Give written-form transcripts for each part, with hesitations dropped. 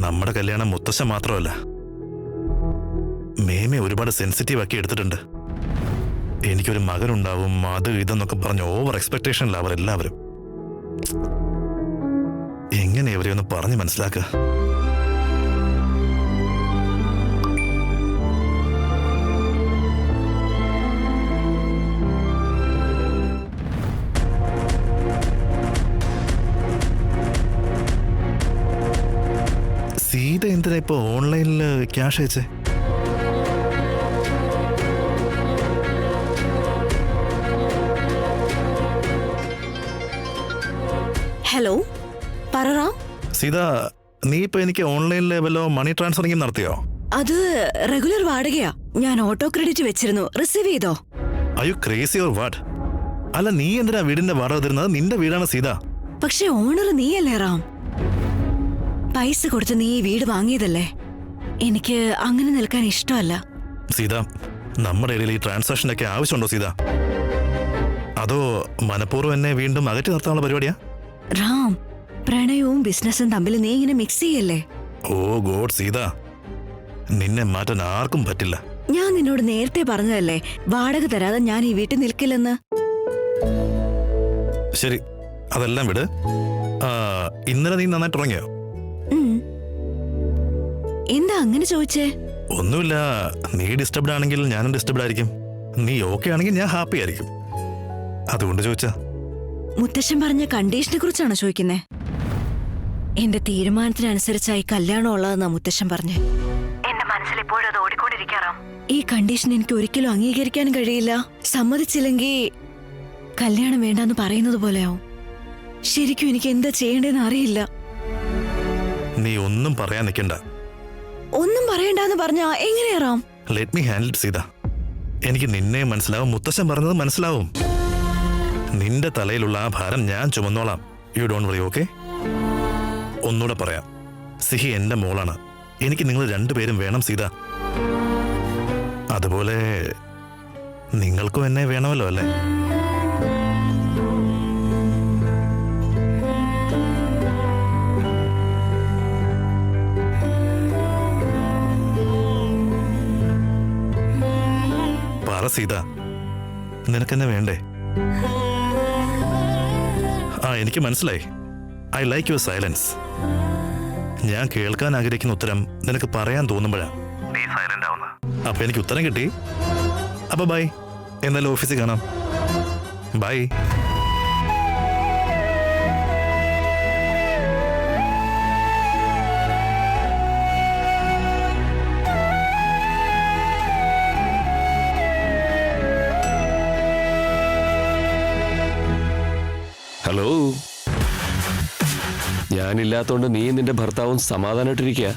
നമ്മുടെ കല്യാണം മുത്തശ്ശൻ മാത്രമല്ല, മേമെ ഒരുപാട് സെൻസിറ്റീവ് ആക്കി എടുത്തിട്ടുണ്ട്. എനിക്കൊരു മകനുണ്ടാവും, അത് ഇതെന്നൊക്കെ പറഞ്ഞ് ഓവർ എക്സ്പെക്ടേഷനിലാണ് അവരെല്ലാവരും. എങ്ങനെ ഇവരെ ഒന്ന് പറഞ്ഞ് മനസ്സിലാക്കുക? സീത എന്തിനാ ഇപ്പൊ ഓൺലൈനിൽ ക്യാഷ് അയച്ചേ? ഹലോ, പററാം. സീത, നീ ഇപ്പൊ എനിക്ക് ഓൺലൈനിൽ വല്ലോ മണി ട്രാൻസ്ഫറിംഗ് നടത്തിയോ? അത് റെഗുലർ വാടകയാ. ഞാൻ ഓട്ടോ ക്രെഡിറ്റ് വെച്ചിരുന്നു, റിസീവ് ചെയ്തോ? Are you crazy or what? അല്ല, നീ എന്തിനാ വീടിന്റെ വാടക തരുന്നത്? നിന്റെ വീടാണ് സീത. പക്ഷെ ഓണർ നീയല്ലേ റാം? പൈസ കൊടുത്ത് നീ ഈ വീട് വാങ്ങിയതല്ലേ. എനിക്ക് അങ്ങനെ നിൽക്കാൻ ഇഷ്ടമല്ല. സീത, നമ്മുടെ ഇടയിൽ ഈ ട്രാൻസാക്ഷനൊക്കെ ആവശ്യമുണ്ടോ സീത? അതോ മനഃപൂർവ്വം എന്നെ വീണ്ടും അകറ്റി നിർത്താനുള്ള പരിപാടിയാ? റാം, പ്രണയവും ബിസിനസ്സും തമ്മിൽ നീ ഇങ്ങനെ മിക്സ് ചെയ്യല്ലേ. ഓ ഗോഡ് സീത, നിന്നെ മാറ്റാൻ ആർക്കും പറ്റില്ല. ഞാൻ നിന്നോട് നേരത്തെ പറഞ്ഞതല്ലേ വാടക തരാതെ ഞാൻ ഈ വീട്ടിൽ നിൽക്കില്ലെന്ന്. ശരി, അതെല്ലാം വിട്. ഇന്നലെ നീ നന്നായിട്ട് ഉറങ്ങിയോ? എന്താ അങ്ങനെ ചോദിച്ചേ? ഒന്നുമില്ല, നീ ഡിസ്റ്റർബ്ഡ് ആണെങ്കിൽ ഞാനും ഡിസ്റ്റർബ്ഡ് ആയിരിക്കും. നീ ഓക്കെ ആണെങ്കിൽ ഞാൻ ഹാപ്പി ആയിരിക്കും, അതുകൊണ്ട് ചോദിച്ചാ. മുത്തശ്ശൻ പറഞ്ഞ കണ്ടീഷനെ കുറിച്ചാണോ ചോദിക്കുന്നേ? എന്റെ തീരുമാനത്തിനനുസരിച്ചായി കല്യാണം ഉള്ളതെന്നാ മുത്തശ്ശൻ പറഞ്ഞേ. എന്റെ മനസ്സിൽ ഇപ്പോഴും അത് ഓടിക്കൊണ്ടിരിക്കാറാം. ഈ കണ്ടീഷൻ എനിക്ക് ഒരിക്കലും അംഗീകരിക്കാനും കഴിയില്ല. സമ്മതിച്ചില്ലെങ്കിൽ കല്യാണം വേണ്ടെന്ന് പറയുന്നത് പോലെയാവും. ശരിക്കും എനിക്ക് എന്താ ചെയ്യേണ്ടതെന്ന് അറിയില്ല. നീ ഒന്നും പറയാൻ നിൽക്കണ്ട. ഒന്നും പറയണ്ടെന്ന് പറഞ്ഞാ എങ്ങനെയാറാം? Let me handle it Sita. എനിക്ക് നിന്നെ മനസ്സിലാവും, മുത്തശ്ശൻ പറഞ്ഞത് മനസ്സിലാവും. നിന്റെ തലയിലുള്ള ആ ഭാരം ഞാൻ ചുമന്നോളാം. You don't worry, okay? ഒന്നുകൂടെ പറയാം, സിഹി എന്റെ മോളാണ്. എനിക്ക് നിങ്ങൾ രണ്ടുപേരും വേണം സീത. അതുപോലെ നിങ്ങൾക്കും എന്നെ വേണമല്ലോ, അല്ലേ? പറ സീത, നിനക്കെന്നെ വേണ്ടേ? എനിക്ക് മനസ്സിലായി. I like your silence. ഞാൻ കേൾക്കാൻ ആഗ്രഹിക്കുന്ന ഉത്തരം നിനക്ക് പറയാൻ തോന്നുമ്പോഴാ നീ സൈലന്റ് ആവുന്നത്. അപ്പൊ എനിക്ക് ഉത്തരം കിട്ടി. അപ്പൊ ബൈ, എന്നാലും ഓഫീസിൽ കാണാം. ബൈ. ഹലോ, ഞാനില്ലാത്തോണ്ട് നീ നിന്റെ ഭർത്താവും സമാധാനമായിട്ടിരിക്കുക.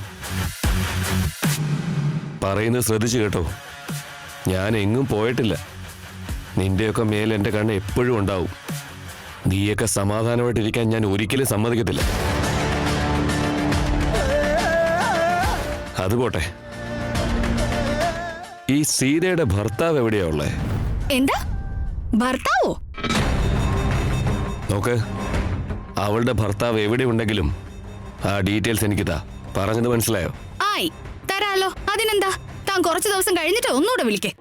പറയുന്നത് ശ്രദ്ധിച്ചു കേട്ടോ. ഞാൻ എങ്ങും പോയിട്ടില്ല. നിന്റെയൊക്കെ മേൽ എൻ്റെ കണ്ണ് എപ്പോഴും ഉണ്ടാവും. നീയൊക്കെ സമാധാനമായിട്ടിരിക്കാൻ ഞാൻ ഒരിക്കലും സമ്മതിക്കത്തില്ല. അതുപോട്ടെ, ഈ സീതയുടെ ഭർത്താവ് എവിടെയാ ഉള്ളേ? എന്താ ഭർത്താവോ? നോക്ക്, അവളുടെ ഭർത്താവ് എവിടെ ഉണ്ടെങ്കിലും ആ ഡീറ്റെയിൽസ് എനിക്ക് താ. പറഞ്ഞത് മനസ്സിലായോ? ആയി, തരാലോ. അതിനെന്താ? താൻ കുറച്ച് ദിവസം കഴിഞ്ഞിട്ട് ഒന്നുകൂടെ വിളിക്കേ.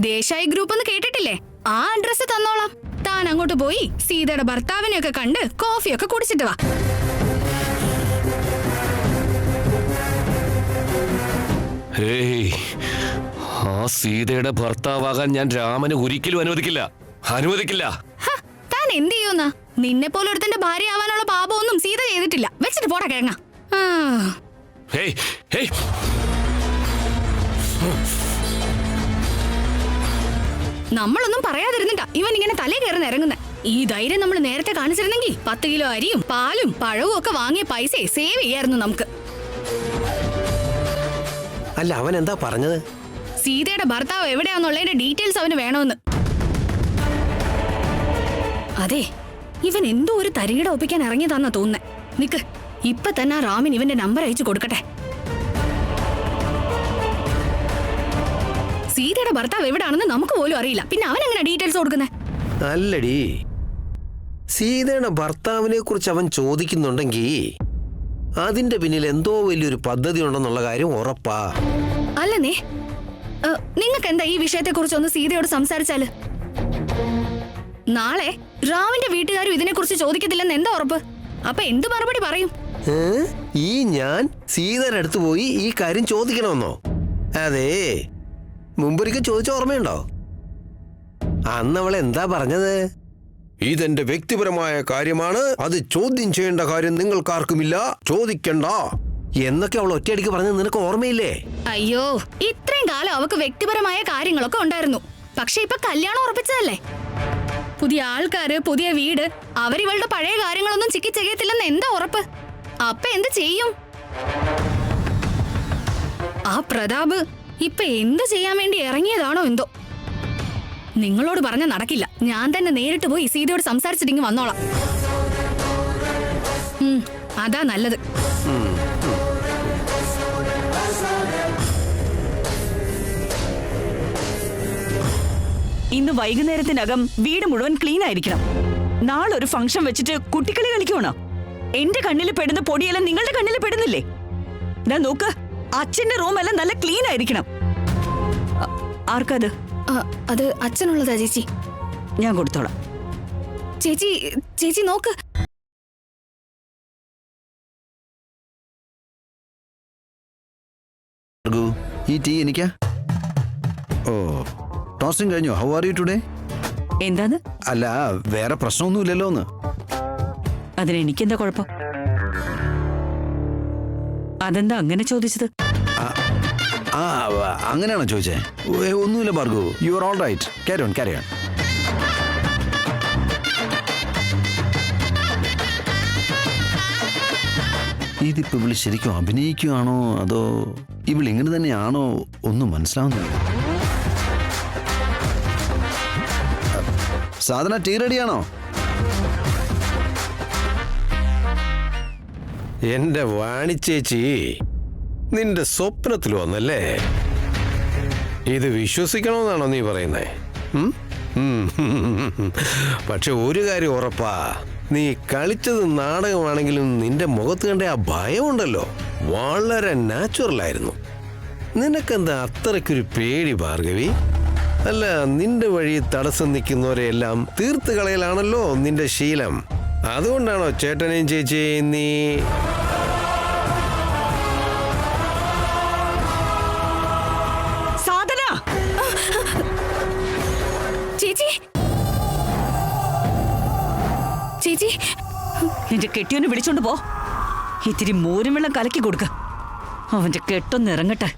ദേശായി ഗ്രൂപ്പ് എന്ന് കേട്ടിട്ടില്ലേ? ആ അഡ്രസ് തന്നോളാം. താൻ അങ്ങോട്ട് പോയി സീതയുടെ ഭർത്താവിനെയൊക്കെ കണ്ട് കോഫിയൊക്കെ കുടിച്ചിട്ട് വാ. ഹേയ്, ആ സീതയുടെ ഭർത്താവാകാൻ ഞാൻ രാമന് ഒരിക്കലും അനുവദിക്കില്ല. താൻ എന്ത് ചെയ്യുന്ന? നിന്നെ പോലെ ഒരുത്തന്റെ ഭാര്യ ആവാനുള്ള പാപമൊന്നും സീത ചെയ്തിട്ടില്ല. വെച്ചിട്ട് പോടാ കിഴങ്ങ. നമ്മളൊന്നും പറയാതിരുന്നിട്ടാ ഇവൻ ഇങ്ങനെ തലേ കയറി ഇറങ്ങുന്നത്. ഈ ധൈര്യം നമ്മൾ നേരത്തെ കാണിച്ചിരുന്നെങ്കിൽ 10 കിലോ അരിയും പാലും പഴവും ഒക്കെ വാങ്ങിയ പൈസ സേവ് ചെയ്യായിരുന്നു നമുക്ക്. അല്ല, അവൻ എന്താ പറഞ്ഞത്? സീതയുടെ ഭർത്താവ് എവിടെയാന്നുള്ളതിന്റെ ഡീറ്റെയിൽസ് അവന് വേണമെന്ന്. അതെ, ഇവൻ എന്തോ ഒരു തരികിട ഒപ്പിക്കാൻ ഇറങ്ങിയതാന്നാ തോന്നുന്നേ. നിക്ക്, ഇപ്പൊ തന്നെ ആ റാമിൻ ഇവന്റെ നമ്പർ അയച്ചു കൊടുക്കട്ടെ. സീതയുടെ ഭർത്താവ് എവിടാണെന്ന് നമുക്ക് പോലും അറിയില്ല. പിന്നെ അവൻ എങ്ങനെ ഡീറ്റെയിൽസ് കൊടുക്കുന്നേ? അല്ലടി, സീതയുടെ ഭർത്താവിനെ കുറിച്ച് അവൻ ചോദിക്കുന്നുണ്ടെങ്കിൽ അതിന്റെ പിന്നിൽ എന്തോ വലിയൊരു പദ്ധതി ഉണ്ടെന്നുള്ള കാര്യം ഉറപ്പാ. അല്ലെന്നേ, നിങ്ങൾക്ക് എന്താ ഈ വിഷയത്തെ കുറിച്ച് ഒന്ന് സീതയോട് സംസാരിച്ചാല്? നാളെ റാവിന്റെ വീട്ടുകാരും ഇതിനെ കുറിച്ച് ചോദിക്കത്തില്ലെന്ന് എന്താ ഉറപ്പ്? അപ്പൊ എന്ത് മറുപടി പറയും? ഈ ഞാൻ സീതയുടെ അടുത്ത് പോയി ഈ കാര്യം ചോദിക്കണമെന്നോ? അതെ, മുമ്പൊരിക്കൽ ചോദിച്ച ഓർമ്മയുണ്ടോ? അന്ന് അവൾ എന്താ പറഞ്ഞത്? ഇതെന്റെ വ്യക്തിപരമായ കാര്യമാണ്, അത് ചോദ്യം ചെയ്യേണ്ട കാര്യം നിങ്ങൾക്കാർക്കുമില്ല, ചോദിക്കണ്ട എന്നൊക്കെ അവൾ ഒറ്റയടിക്ക് പറഞ്ഞത് നിനക്ക് ഓർമ്മയില്ലേ? അയ്യോ, ഇത്രയും കാലം അവക്ക് വ്യക്തിപരമായ കാര്യങ്ങളൊക്കെ ഉണ്ടായിരുന്നു. പക്ഷെ ഇപ്പൊ കല്യാണം ഉറപ്പിച്ചതല്ലേ. പുതിയ ആൾക്കാര്, പുതിയ വീട്, അവരിവളുടെ പഴയ കാര്യങ്ങളൊന്നും ചിക്കി ചെയ്യത്തില്ലെന്ന് എന്താ ഉറപ്പ്? അപ്പൊ എന്ത് ചെയ്യും? ആ പ്രതാപ് ഇപ്പൊ എന്ത് ചെയ്യാൻ വേണ്ടി ഇറങ്ങിയതാണോ എന്തോ. നിങ്ങളോട് പറഞ്ഞ നടക്കില്ല. ഞാൻ തന്നെ നേരിട്ട് പോയി സീതയോട് സംസാരിച്ചിട്ടിങ്ങ് വന്നോളാം. അതാ നല്ലത്. ഇന്ന് വൈകുന്നേരത്തിനകം വീട് മുഴുവൻ ക്ലീൻ ആയിരിക്കണം. നാളെ ഒരു ഫംഗ്ഷൻ വെച്ചിട്ട് കുട്ടിക്കളി കളിക്കുവാണോ? എന്റെ കണ്ണിൽ പെടുന്ന പൊടിയെല്ലാം നിങ്ങളുടെ കണ്ണിൽ പെടുന്നില്ലേ? ഞാൻ നോക്ക്, അച്ഛന്റെ റൂമെല്ലാം നല്ല ക്ലീൻ ആയിരിക്കണം. ആർക്കത്? അത് അച്ഛനുള്ളതാ ചേച്ചി. ഞാൻ കൊടുത്തോളാം. ചേച്ചി ചേച്ചി നോക്ക്. ഈ ടീ എനിക്കാ? ഓ, ടോസ്റ്റിംഗ് കഴിഞ്ഞോ? How are you today? എന്താന്ന്? അല്ല, വേറെ പ്രശ്നമൊന്നുമില്ലല്ലോ എന്ന്. അതിന് എനിക്കെന്താ കുഴപ്പം? അതെന്താ അങ്ങനെ ചോദിച്ചത്? ആ, അങ്ങനെയാണോ ചോദിച്ചേ? ഒന്നുമില്ല Bhargu, you are all right. Carry on, carry on. ഇതിപ്പോ ഇവള് ശരിക്കും അഭിനയിക്കുകയാണോ അതോ ഇവളിങ്ങനെ തന്നെയാണോ ഒന്നും മനസ്സിലാവുന്നില്ല. സാധന, ടീ റെഡിയാണോ? എന്റെ വാണിച്ചേച്ചി നിന്റെ സ്വപ്നത്തിൽ വന്നല്ലേ? ഇത് വിശ്വസിക്കണമെന്നാണോ നീ പറയുന്നേ? പക്ഷെ ഒരു കാര്യം ഉറപ്പാ, നീ കളിച്ചത് നാടകമാണെങ്കിലും നിന്റെ മുഖത്ത് കണ്ട ആ ഭയമുണ്ടല്ലോ, വളരെ നാച്ചുറലായിരുന്നു. നിനക്കെന്താ അത്രയ്ക്കൊരു പേടി ഭാർഗവി? അല്ല, നിന്റെ വഴി തടസ്സം നിൽക്കുന്നവരെയെല്ലാം തീർത്ത് കളയലാണല്ലോ നിന്റെ ശീലം. അതുകൊണ്ടാണോ ചേട്ടനെയും ചേച്ചിയെയും നീ... സാധന! ചേച്ചി ചേച്ചി നിന്റെ കെട്ടിയോനെ വിളിച്ചോണ്ട് പോ. ഇത്തിരി മോരും വെള്ളം കലക്കി കൊടുക്ക. അവന്റെ കെട്ടൊന്ന് ഇറങ്ങട്ടെ.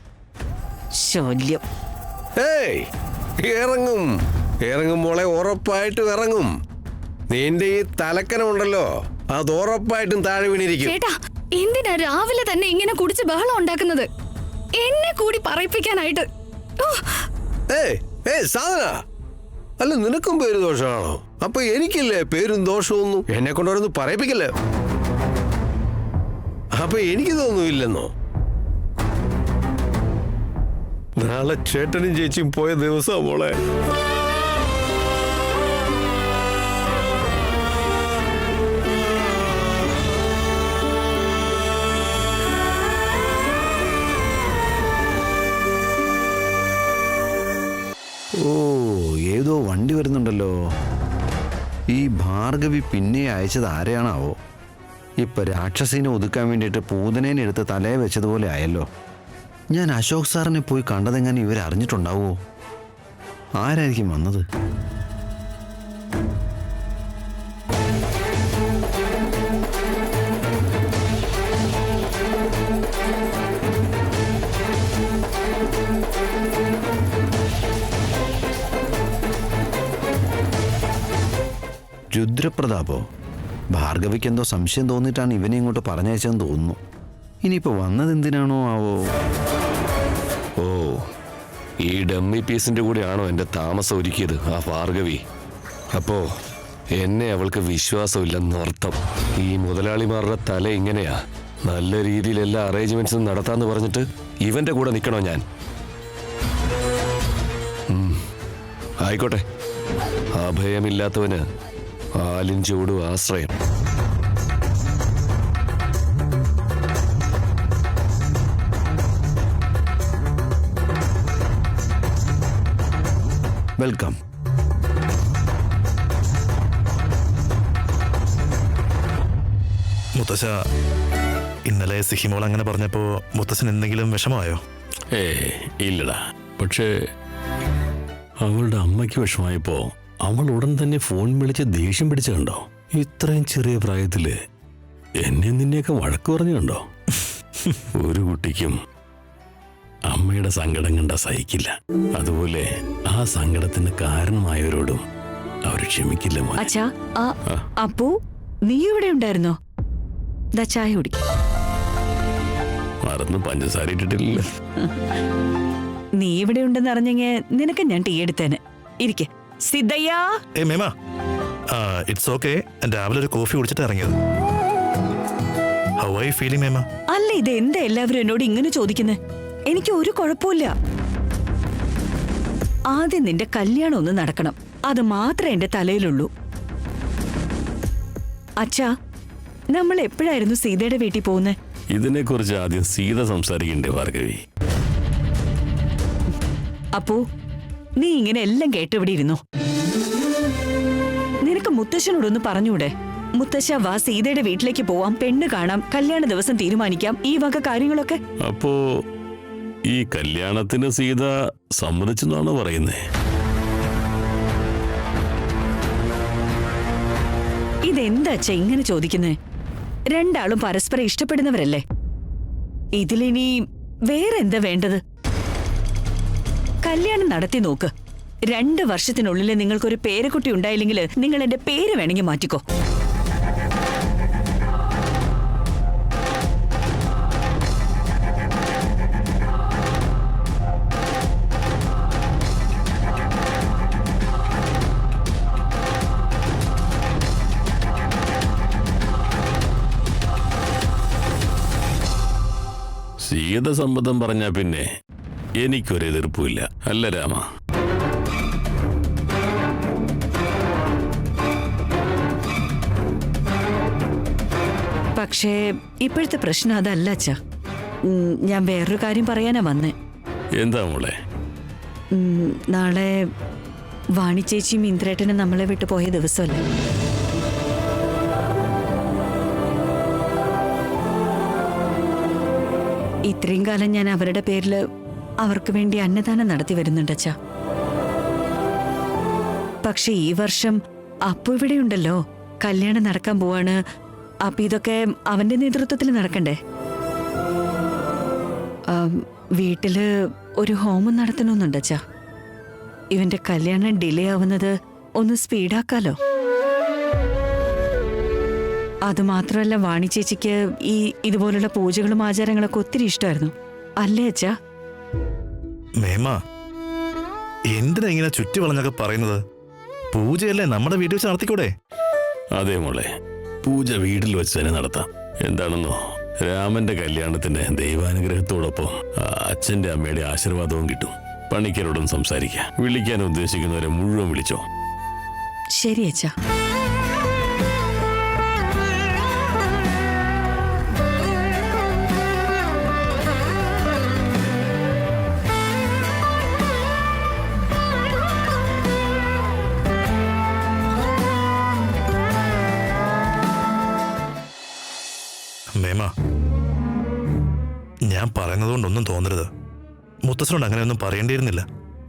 ശല്യം. ഏയ്, ഇറങ്ങും ഇറങ്ങും മോളെ, ഉറപ്പായിട്ടും ഇറങ്ങും. നിന്റെ ഈ തലക്കനമുണ്ടല്ലോ, അത് ഉറപ്പായിട്ടും താഴെ വീണിരിക്കും. ചേട്ടാ, എന്തിനാ രാവിലെ തന്നെ ഇങ്ങനെ കുടിച്ച് ബഹളം ഉണ്ടാക്കുന്നത്? എന്നെ കൂടി പറയിപ്പിക്കാനായിട്ട്. സാധന, അല്ല നിനക്കും പേര് ദോഷമാണോ? അപ്പൊ എനിക്കില്ലേ പേരും ദോഷമൊന്നും? എന്നെ കൊണ്ടൊന്നും പറയിപ്പിക്കല്ലേ. അപ്പൊ എനിക്കിതൊന്നുമില്ലെന്നോ? നാളെ ചേട്ടനും ചേച്ചിയും പോയ ദിവസം മോളെ. ഓ, ഏതോ വണ്ടി വരുന്നുണ്ടല്ലോ. ഈ ഭാർഗവി പിന്നെ അയച്ചത് ആരെയാണാവോ? ഇപ്പൊ രാക്ഷസീനെ ഒതുക്കാൻ വേണ്ടിയിട്ട് പൂതനേനെ എടുത്ത് തലയെ വെച്ചതുപോലെ ആയല്ലോ. ഞാൻ അശോക് സാറിനെ പോയി കണ്ടതെങ്ങനെ ഇവരറിഞ്ഞിട്ടുണ്ടാവോ? ആരായിരിക്കും വന്നത്? രുദ്രപ്രതാപോ? ഭാർഗവിക്ക് എന്തോ സംശയം തോന്നിയിട്ടാണ് ഇവനെ ഇങ്ങോട്ട് പറഞ്ഞയച്ചതെന്ന് തോന്നുന്നു. ഇനിയിപ്പോൾ വന്നത് എന്തിനാണോ ആവോ? ഓ, ഈ ഡമ്മി പീസിന്റെ കൂടെയാണോ എന്റെ താമസം ഒരുക്കിയത് ആ ഭാർഗവി? അപ്പോ എന്നെ അവൾക്ക് വിശ്വാസമില്ലെന്നർത്ഥം. ഈ മുതലാളിമാരുടെ തല ഇങ്ങനെയാ. നല്ല രീതിയിൽ എല്ലാ അറേഞ്ച്മെന്റ്സും നടത്താന്ന് പറഞ്ഞിട്ട് ഇവന്റെ കൂടെ നിൽക്കണോ ഞാൻ? ആയിക്കോട്ടെ, അഭയമില്ലാത്തവന് ആലിൻ ചൂടും ആശ്രയം. വെൽക്കം. മുത്തശ്ശ, ഇന്നലെ സിഹിമോൾ അങ്ങനെ പറഞ്ഞപ്പോ മുത്തശ്ശൻ എന്തെങ്കിലും വിഷമമായോ? ഇല്ലടാ. പക്ഷേ അവളുടെ അമ്മയ്ക്ക് വിഷമായപ്പോ അവൾ ഉടൻ തന്നെ ഫോൺ വിളിച്ച് ദേഷ്യം പിടിച്ചു കണ്ടോ? ഇത്രയും ചെറിയ പ്രായത്തില് എന്നെ നിന്നെയൊക്കെ വഴക്ക് പറഞ്ഞു കണ്ടോ? ഒരു കുട്ടിക്കും അമ്മയുടെ സങ്കടം കണ്ട സഹിക്കില്ല. അതുപോലെ ആ സങ്കടത്തിന് കാരണമായവരോടും അവർ ക്ഷമിക്കില്ല മോനെ. അച്ഛാ, അപ്പു നീ ഇവിടെ ഉണ്ടായിരുന്നോ? ദാ ചായ കുടിക്ക. മറന്ന് പഞ്ചസാര ഇട്ടിട്ടില്ല. നീ ഇവിടെ ഉണ്ടെന്ന് അറിഞ്ഞെങ്കിൽ നിനക്ക് ഞാൻ ടീ എടുത്തേനെ. ഇരിക്കെ സിദ്ധയ്യ. മേമ, ഇറ്റ്സ് ഓക്കെ. രാവിലെ ഒരു കോഫി കുടിച്ചിട്ട് ഇറങ്ങിയത്. ഹൗ ആർ യു ഫീലിംഗ് മേമ? അല്ല, ഇത് എന്താ എല്ലാവരും എന്നോട് ഇങ്ങനെ ചോദിക്കുന്നത്? എനിക്ക് ഒരു കുഴപ്പമില്ല. ആദ്യം നിന്റെ കല്യാണം ഒന്ന് നടക്കണം, അത് മാത്രമേ എന്റെ തലയിലുള്ളൂ. അച്ഛാ, നമ്മൾ എപ്പോഴായിരുന്നു സീതയുടെ വീട്ടിൽ പോകുന്നത്? ഇതിനെക്കുറിച്ച് ആദ്യം സീത സംസാരിക്കണ്ടേ ഭാർഗവി? അപ്പോ നീ ഇങ്ങനെ എല്ലാം കേട്ട് ഇവിടെ ഇരുന്നോ? നിനക്ക് മുത്തശ്ശനോടൊന്ന് പറഞ്ഞൂടെ? മുത്തശ്ശ വാ, സീതയുടെ വീട്ടിലേക്ക് പോവാം, പെണ്ണ് കാണാം, കല്യാണ ദിവസം തീരുമാനിക്കാം, ഈ വക കാര്യങ്ങളൊക്കെ. അപ്പോ ഈ കല്യാണത്തിന് സീത സമ്മതിച്ചെന്നാണോ പറയുന്നേ? ഇതെന്താ അച്ഛ ഇങ്ങനെ ചോദിക്കുന്നേ? രണ്ടാളും പരസ്പരം ഇഷ്ടപ്പെടുന്നവരല്ലേ? ഇതിലിനി വേറെന്താ വേണ്ടത്? കല്യാണം നടത്തി നോക്ക്. 2 വർഷത്തിനുള്ളിൽ നിങ്ങൾക്കൊരു പേരക്കുട്ടി ഉണ്ടായില്ലെങ്കിൽ നിങ്ങൾ എന്റെ പേര് വേണമെങ്കിൽ മാറ്റിക്കോ. സീത സമ്മതം പറഞ്ഞ പിന്നെ എനിക്കൊരു എതിർപ്പുമില്ല, അല്ല രാമ? പക്ഷേ ഇപ്പോഴത്തെ പ്രശ്നം അതല്ല അച്ഛാ. ഞാൻ വേറൊരു കാര്യം പറയാനാ വന്നേ. എന്താ മോളെ? നാളെ വാണി ചേച്ചിയും ഇന്ദ്രേട്ടനും നമ്മളെ വിട്ടു പോയ ദിവസമല്ലേ? ഇത്രയും കാലം ഞാൻ അവരുടെ പേരില് അവർക്ക് വേണ്ടി അന്നദാനം നടത്തി വരുന്നുണ്ട് അച്ഛാ. പക്ഷെ ഈ വർഷം അപ്പു ഇവിടെയുണ്ടല്ലോ, കല്യാണം നടക്കാൻ പോവാണ്. അപ്പൊ ഇതൊക്കെ അവന്റെ നേതൃത്വത്തിൽ നടക്കണ്ടേ? വീട്ടില് ഒരു ഹോമം നടത്തണമെന്നുണ്ട് അച്ഛാ. ഇവന്റെ കല്യാണം ഡിലേ ആവുന്നത് ഒന്ന് സ്പീഡാക്കാലോ. അതുമാത്രമല്ല, വാണി ചേച്ചിക്ക് ഈ ഇതുപോലുള്ള പൂജകളും ആചാരങ്ങളൊക്കെ ഒത്തിരി ഇഷ്ടമായിരുന്നു, അല്ലേ അച്ഛാ? മേമ, എന്തിനാ ഇങ്ങനെ ചുറ്റി വളഞ്ഞൊക്കെ പറയുന്നത്? പൂജയല്ലേ നമ്മുടെ വീട്ടിൽ വെച്ച് നടത്തിക്കൂടെ? അതെ മോളെ, പൂജ വീട്ടിൽ വെച്ച് തന്നെ നടത്താം. എന്താണെന്നോ, രാമന്റെ കല്യാണത്തിന് ദൈവാനുഗ്രഹത്തോടൊപ്പം അച്ഛന്റെ അമ്മയുടെ ആശീർവാദവും കിട്ടും. പണിക്കരോടും സംസാരിക്കാം. വിളിക്കാൻ ഉദ്ദേശിക്കുന്നവരെ മുഴുവൻ വിളിച്ചോ. ശരി അച്ഛാ. മേമ, ഞാൻ പറയുന്നതുകൊണ്ടൊന്നും തോന്നരുത്. മുത്തശ്ശനോട് അങ്ങനെയൊന്നും പറയേണ്ടിയിരുന്നില്ല.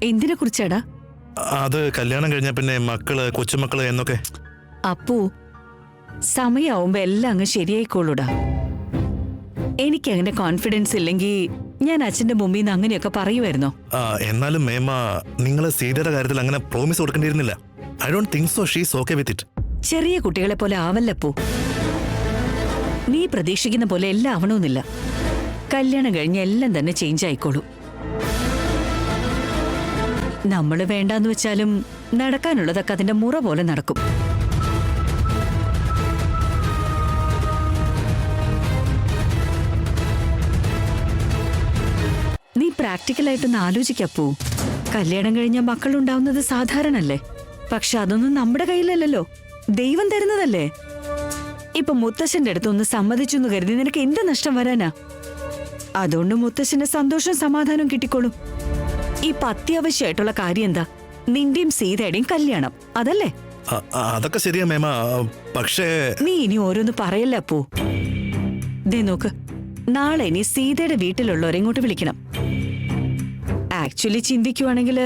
എന്തിനെ കുറിച്ചാടാ? അത് കല്യാണം കഴിഞ്ഞ പിന്നെ മക്കള്, കൊച്ചുമക്കള് എന്നൊക്കെ. അപ്പു, സമയാവുമ്പോ എല്ലാം അങ്ങ് ശരിയായിക്കോളൂടാ. എനിക്ക് അങ്ങനെ കോൺഫിഡൻസ് ഇല്ലെങ്കിൽ ഞാൻ അച്ഛന്റെ മുമ്പിൽ നിന്ന് അങ്ങനെയൊക്കെ പറയുമായിരുന്നോ? എന്നാലും മേമ, നിങ്ങള് സീതയുടെ കാര്യത്തിൽ അങ്ങനെ പ്രോമിസ് കൊടുക്കേണ്ടിയിരുന്നില്ല. I don't think so she's okay with it. ചെറിയ കുട്ടികളെ പോലെ ആവല്ലപ്പോ. നീ പ്രതീക്ഷിക്കുന്ന പോലെ എല്ലാം ആവണമെന്നില്ല. കല്യാണം കഴിഞ്ഞ് എല്ലാം തന്നെ ചേഞ്ച് ആയിക്കോളൂ. നമ്മള് വേണ്ടാന്ന് വെച്ചാലും നടക്കാനുള്ളതൊക്കെ അതിന്റെ മുറ പോലെ നടക്കും. നീ പ്രാക്ടിക്കലായിട്ടൊന്ന് ആലോചിക്കപ്പോ. കല്യാണം കഴിഞ്ഞ മക്കളുണ്ടാവുന്നത് സാധാരണല്ലേ? പക്ഷെ അതൊന്നും നമ്മുടെ കയ്യിലല്ലല്ലോ, ദൈവം തരുന്നതല്ലേ. ഇപ്പൊ മുത്തശ്ശന്റെ അടുത്ത് ഒന്ന് സമ്മതിച്ചു എന്ന് കരുതി നിനക്ക് എന്ത് നഷ്ടം വരാനാ? അതുകൊണ്ട് മുത്തശ്ശന്റെ സന്തോഷവും സമാധാനവും കിട്ടിക്കോളും. ഇപ്പൊ അത്യാവശ്യമായിട്ടുള്ള കാര്യം എന്താ? നിന്റെയും സീതയുടെയും കല്യാണം അതല്ലേ? അതൊക്കെ ശരിയാ മേമ. പക്ഷേ നീ ഇനി ഓരോന്ന് പറയല്ല അപ്പൂ. ദേ നോക്ക്, നാളെ ഇനി സീതയുടെ വീട്ടിലുള്ളവരെ ഇങ്ങോട്ട് വിളിക്കണം. ആക്ച്വലി ചിന്തിക്കുവാണെങ്കിൽ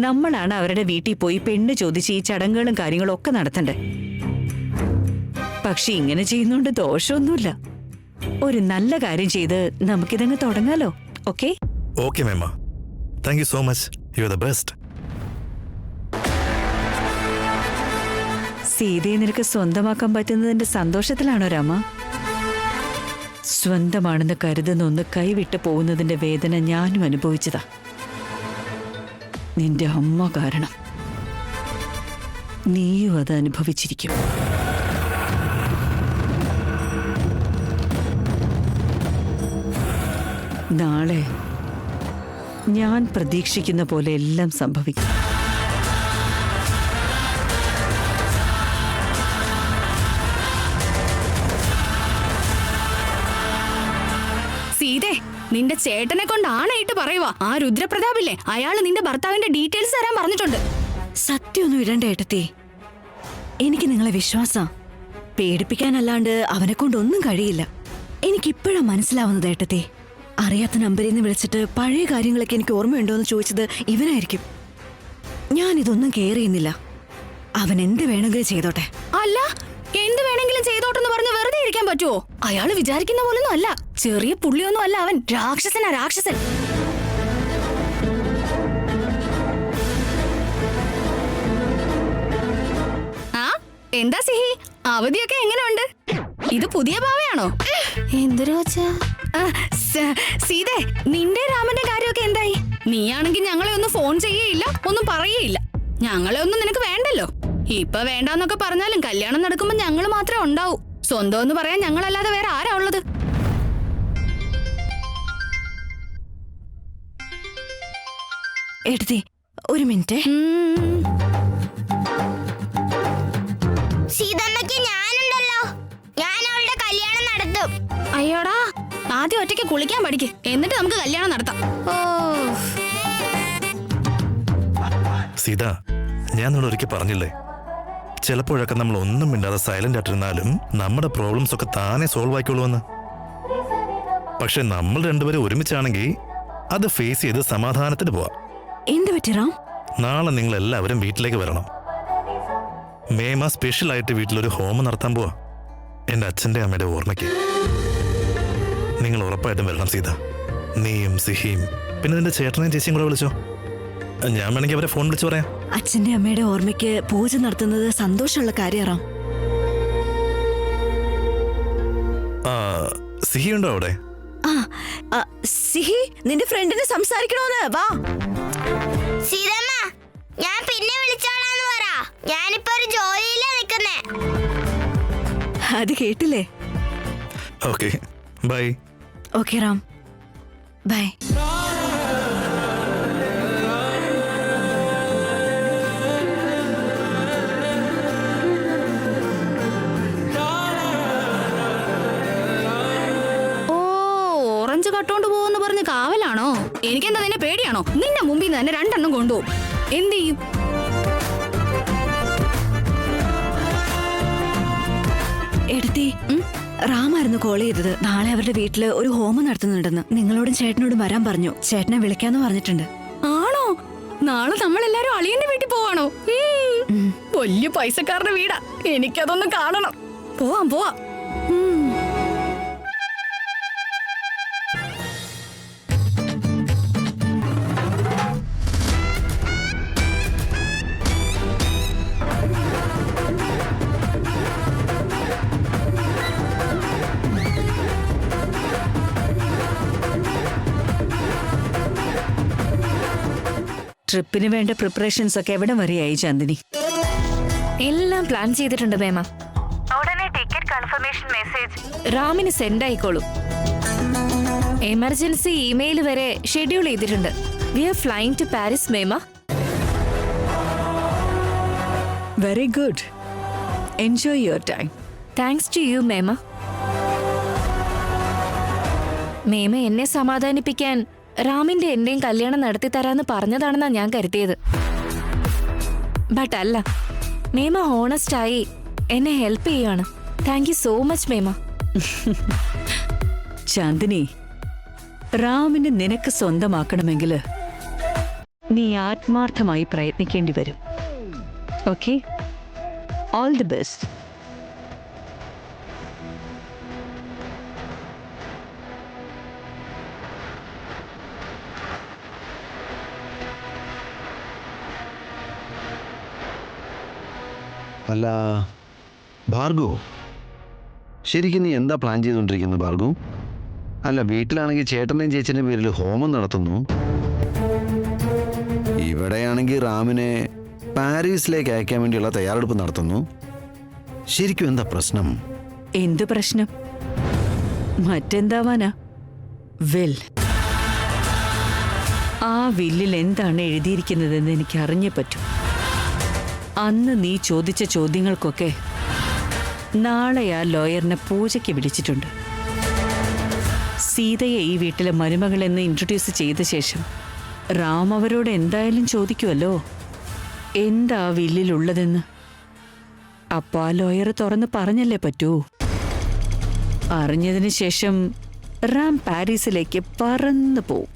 നമ്മളാണ് അവരുടെ വീട്ടിൽ പോയി പെണ്ണ് ചോദിച്ച് ഈ ചടങ്ങുകളും കാര്യങ്ങളും ഒക്കെ നടത്തണ്ടേ. പക്ഷെ ഇങ്ങനെ ചെയ്യുന്നോണ്ട് ദോഷമൊന്നുമില്ല. ഒരു നല്ല കാര്യം ചെയ്ത് നമുക്കിതങ്ങ് തുടങ്ങാലോ. ഓക്കെ ഓക്കെ മേമ. Thank you so much. You are the best. സീതയെ നിനക്ക് സ്വന്തമാക്കാൻ പറ്റുന്നതിന്റെ സന്തോഷത്തിലാണോ രാമ? സ്വന്തമാണെന്ന് കരുതുന്ന ഒന്ന് കൈവിട്ട് പോകുന്നതിന്റെ വേദന ഞാനും അനുഭവിച്ചതാ. നിന്റെ അമ്മ കാരണം നീയും അത് അനുഭവിച്ചിരിക്കും. നാളെ ഞാൻ പ്രതീക്ഷിക്കുന്ന പോലെ എല്ലാം സംഭവിക്കും. സീതേ, നിന്റെ ചേട്ടനെ കൊണ്ട് ആണയിട്ട് പറയുവാ. ആ രുദ്രപ്രതാപില്ലേ, അയാള് നിന്റെ ഭർത്താവിന്റെ ഡീറ്റെയിൽസ് തരാൻ പറഞ്ഞിട്ടുണ്ട്. സത്യമൊന്നും ഇടണ്ട ഏട്ടത്തി. എനിക്ക് നിങ്ങളെ വിശ്വാസാ. പേടിപ്പിക്കാനല്ലാണ്ട് അവനെ കൊണ്ടൊന്നും കഴിയില്ല. എനിക്കിപ്പോഴാ മനസ്സിലാവുന്നത് ഏട്ടത്തി. അറിയാത്ത നമ്പറിൽ നിന്ന് വിളിച്ചിട്ട് പഴയ കാര്യങ്ങളൊക്കെ എനിക്ക് ഓർമ്മയുണ്ടോയെന്ന് ചോദിച്ചത് ഇവനായിരിക്കും. ഞാനിതൊന്നും കെയർ ചെയ്യുന്നില്ല. അവൻ എന്ത് വേണമെങ്കിലും ചെയ്തോട്ടെ. അല്ല, എന്ത് വേണമെങ്കിലും ചെയ്തോട്ടെന്ന് പറഞ്ഞ് വെറുതെ ഇരിക്കാൻ പറ്റുമോ? അയാള് വിചാരിക്കുന്ന പോലൊന്നും അല്ല. ചെറിയ പുള്ളിയൊന്നും അല്ല അവൻ. രാക്ഷസനാ, രാക്ഷസൻ. ആ എന്താ സിഹി, അവധിയൊക്കെ എങ്ങനെയുണ്ട്? ഇത് പുതിയ ഭാവയാണോ? എന്തൊരു സീതേ, നിന്റെ രാമന്റെ കാര്യമൊക്കെ എന്തായി? നീയാണെങ്കിൽ ഞങ്ങളെ ഒന്നും ഫോൺ ചെയ്യേയില്ല, ഒന്നും പറയേയില്ല. ഞങ്ങളെ ഒന്നും നിനക്ക് വേണ്ടല്ലോ. ഇപ്പൊ വേണ്ടാന്നൊക്കെ പറഞ്ഞാലും കല്യാണം നടക്കുമ്പോ ഞങ്ങൾ മാത്രമേ ഉണ്ടാവൂ. സ്വന്തം എന്ന് പറയാൻ ഞങ്ങളല്ലാതെ വേറെ ആരാ ഉള്ളത്? ഏട്ടത്തി ഒരു മിനിറ്റ്. സീതമ്മയ്ക്ക് ഞാനുണ്ടല്ലോ. ഞാൻ അവളുടെ കല്യാണം നടത്തും. അയ്യോടാ, ആദ്യം ഒറ്റയ്ക്ക് കുളിക്കാൻ പഠിക്ക്, എന്നിട്ട് നമുക്ക് കല്യാണം നടത്താം. ഓ സീത, ഞാൻ നിന്നോട് ഒരിക്കൽ പറഞ്ഞില്ലേ, ചിലപ്പോഴൊക്കെ നമ്മൾ ഒന്നും മിണ്ടാതെ സൈലന്റ് ആയിട്ടിരുന്നാലും നമ്മുടെ പ്രോബ്ലംസ് ഒക്കെ താനെ സോൾവ് ആയിക്കോളൂന്ന്. പക്ഷെ നമ്മൾ രണ്ടുപേരും ഒരുമിച്ചാണെങ്കിൽ അത് ഫേസ് ചെയ്ത് സമാധാനത്തിന് പോവാം. എന്ത് പറ്റി റാം? നാളെ നിങ്ങൾ എല്ലാവരും വീട്ടിലേക്ക് വരണം. മേമ സ്പെഷ്യൽ ആയിട്ട് വീട്ടിലൊരു ഹോമം നടത്താൻ പോവാ, എന്റെ അച്ഛന്റെ അമ്മയുടെ ഓർമ്മയ്ക്ക്. നിങ്ങൾ ഉറപ്പായിട്ടും വരണം സീത. നീയും സിഹിയും പിന്നെ നിന്റെ ചേട്ടനെയും ചേച്ചിയും കൂടെ വിളിച്ചോ. ഞാൻ വേണമെങ്കിൽ അവരെ ഫോൺ വിളിച്ചു പറയാം. അച്ഛന്റെ അമ്മയുടെ ഓർമ്മയ്ക്ക് പൂജ നടത്തുന്നത് സന്തോഷമുള്ള കാര്യറാം. സിഹി ഉണ്ടോ അവിടെ? സിഹി, നിന്റെ ഫ്രണ്ടിനെ സംസാരിക്കണോന്ന് വാ. സീതമ്മ, ഞാൻ പിന്നെ വിളിച്ചോളാന്ന് പറ. ഞാനിപ്പോ ഒരു ജോലിയിലാ നിക്കുന്നേ. അത് കേട്ടില്ലേ? Okay, bye. Okay Ram, bye. Orange കട്ടോണ്ട് പോവെന്ന് പറഞ്ഞ് കാവലാണോ? എനിക്കെന്താ നിന്നെ പേടിയാണോ? നിന്റെ മുമ്പിൽ നിന്ന് തന്നെ രണ്ടെണ്ണം കൊണ്ടുപോകും. എന്ത് ചെയ്യും? എടുത്തി, റാമായിരുന്നു കോൾ ചെയ്തത്. നാളെ അവരുടെ വീട്ടില് ഒരു ഹോമം നടത്തുന്നുണ്ടെന്ന്. നിങ്ങളോടും ചേട്ടനോടും വരാൻ പറഞ്ഞു. ചേട്ടനെ വിളിക്കാന്ന് പറഞ്ഞിട്ടുണ്ട്. ആണോ? നാളെ നമ്മളെല്ലാരും അളിയന്റെ വീട്ടിൽ പോവാണോ? വലിയ പൈസക്കാരുടെ വീടാ. എനിക്കതൊന്നും കാണണം. പോവാം പോവാം. ട്രിപ്പിന് വേണ്ട പ്രിപ്പറേഷൻസ് ഒക്കെ എവിടെ വരെയായി ചന്ദിനി? എല്ലാം പ്ലാൻ ചെയ്തിട്ടുണ്ട് മേമ. ഉടനെ ടിക്കറ്റ് കൺഫർമേഷൻ മെസ്സേജ് റാമിന് സെൻഡ് ആയിക്കോളും. എമർജൻസി ഇമെയിൽ വരെ ഷെഡ്യൂൾ ചെയ്തിട്ടുണ്ട്. We are flying to Paris മേമ. Very good. Enjoy your time. Thanks to you മേമ. മേമ എന്നെ സമാധാനിപ്പിക്കാൻ റാമിന്റെ എന്റെയും കല്യാണം നടത്തി തരാന്ന് പറഞ്ഞതാണെന്നാ ഞാൻ കരുതിയത്. ബട്ട് അല്ല, മേമ ഹോണസ്റ്റ് ആയി എന്നെ ഹെൽപ്പ് ചെയ്യാണ്. താങ്ക് യു സോ മച്ച് മേമ. ചാന്ദിനി, റാമിനെ നിനക്ക് സ്വന്തമാക്കണമെങ്കിൽ നീ ആത്മാർത്ഥമായി പ്രയത്നിക്കേണ്ടി വരും. Okay, all the best. അല്ല ഭാർഗു, ശരിക്കും നീ എന്താ പ്ലാൻ ചെയ്തുകൊണ്ടിരിക്കുന്നത് ഭാർഗു? അല്ല, വീട്ടിലാണെങ്കിൽ ചേട്ടൻ്റെയും ചേച്ചൻ്റെയും പേരിൽ ഹോമം നടത്തുന്നു. ഇവിടെയാണെങ്കിൽ റാമിനെ പാരീസിലേക്ക് അയക്കാൻ വേണ്ടിയുള്ള തയ്യാറെടുപ്പ് നടത്തുന്നു. ശരിക്കും എന്താ പ്രശ്നം? എന്ത് പ്രശ്നം? മറ്റെന്താവാനാ? വിൽ. ആ വില്ലിൽ എന്താണ് എഴുതിയിരിക്കുന്നതെന്ന് എനിക്ക് അറിഞ്ഞേ പറ്റൂ. അന്ന് നീ ചോദിച്ച ചോദ്യങ്ങൾക്കൊക്കെ നാളെ ആ ലോയറിനെ പൂജയ്ക്ക് വിളിച്ചിട്ടുണ്ട്. സീതയെ ഈ വീട്ടിലെ മരുമകളെന്ന് ഇൻട്രൊഡ്യൂസ് ചെയ്ത ശേഷം റാം അവരോട് എന്തായാലും ചോദിക്കുമല്ലോ എന്താ വില്ലിലുള്ളതെന്ന്. അപ്പൊ ആ ലോയർ തുറന്ന് പറഞ്ഞല്ലേ പറ്റൂ. അറിഞ്ഞതിന് ശേഷം റാം പാരീസിലേക്ക് പറന്നു പോവും.